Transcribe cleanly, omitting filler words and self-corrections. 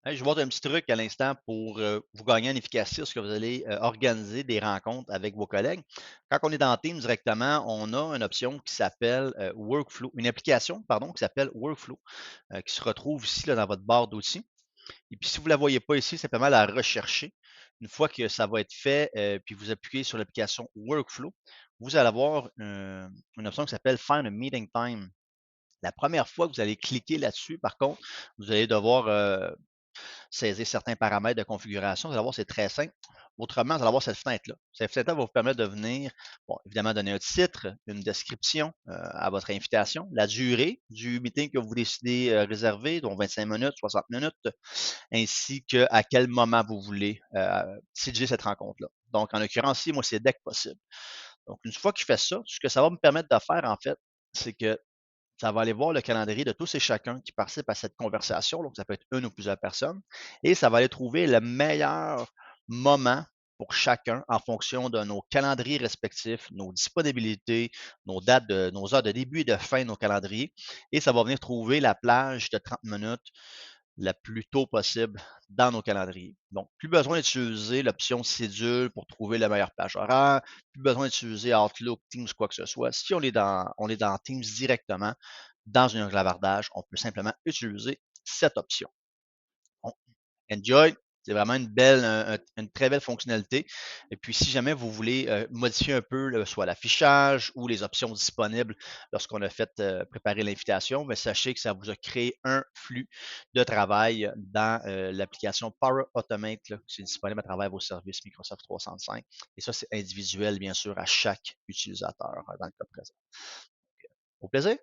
Hey, je vais vous un petit truc à l'instant pour vous gagner en efficacité lorsque vous allez organiser des rencontres avec vos collègues. Quand on est dans Teams directement, on a une option qui s'appelle Workflow, une application, pardon, qui s'appelle Workflow, qui se retrouve ici là, dans votre barre d'outils. Et puis, si vous ne la voyez pas ici, simplement la rechercher. Une fois que ça va être fait, puis vous appuyez sur l'application Workflow, vous allez avoir une option qui s'appelle Find a Meeting Time. La première fois que vous allez cliquer là-dessus, par contre, vous allez devoir saisir certains paramètres de configuration. Vous allez voir, c'est très simple. Autrement, vous allez avoir cette fenêtre-là. Cette fenêtre-là va vous permettre de venir, bon, évidemment, donner un titre, une description à votre invitation, la durée du meeting que vous décidez réserver, dont 25 minutes, 60 minutes, ainsi que à quel moment vous voulez séduire cette rencontre-là. Donc, en l'occurrence, ici, moi, c'est dès que possible. Donc, une fois qu'il fait ça, ce que ça va me permettre de faire, en fait, c'est que ça va aller voir le calendrier de tous et chacun qui participe à cette conversation. Donc, ça peut être une ou plusieurs personnes. Et ça va aller trouver le meilleur moment pour chacun en fonction de nos calendriers respectifs, nos disponibilités, nos heures de début et de fin de nos calendriers. Et ça va venir trouver la plage de 30 minutes le plus tôt possible dans nos calendriers. Donc, plus besoin d'utiliser l'option cédule pour trouver la meilleure plage horaire, plus besoin d'utiliser Outlook, Teams, quoi que ce soit. Si on est dans Teams directement, dans un clavardage, on peut simplement utiliser cette option. On enjoy, c'est vraiment une très belle fonctionnalité. Et puis, si jamais vous voulez modifier un peu soit l'affichage ou les options disponibles lorsqu'on a fait préparer l'invitation, mais sachez que ça vous a créé un flux de travail dans l'application Power Automate, là, qui est disponible à travers vos services Microsoft 365. Et ça, c'est individuel, bien sûr, à chaque utilisateur dans le cas présent. Au plaisir.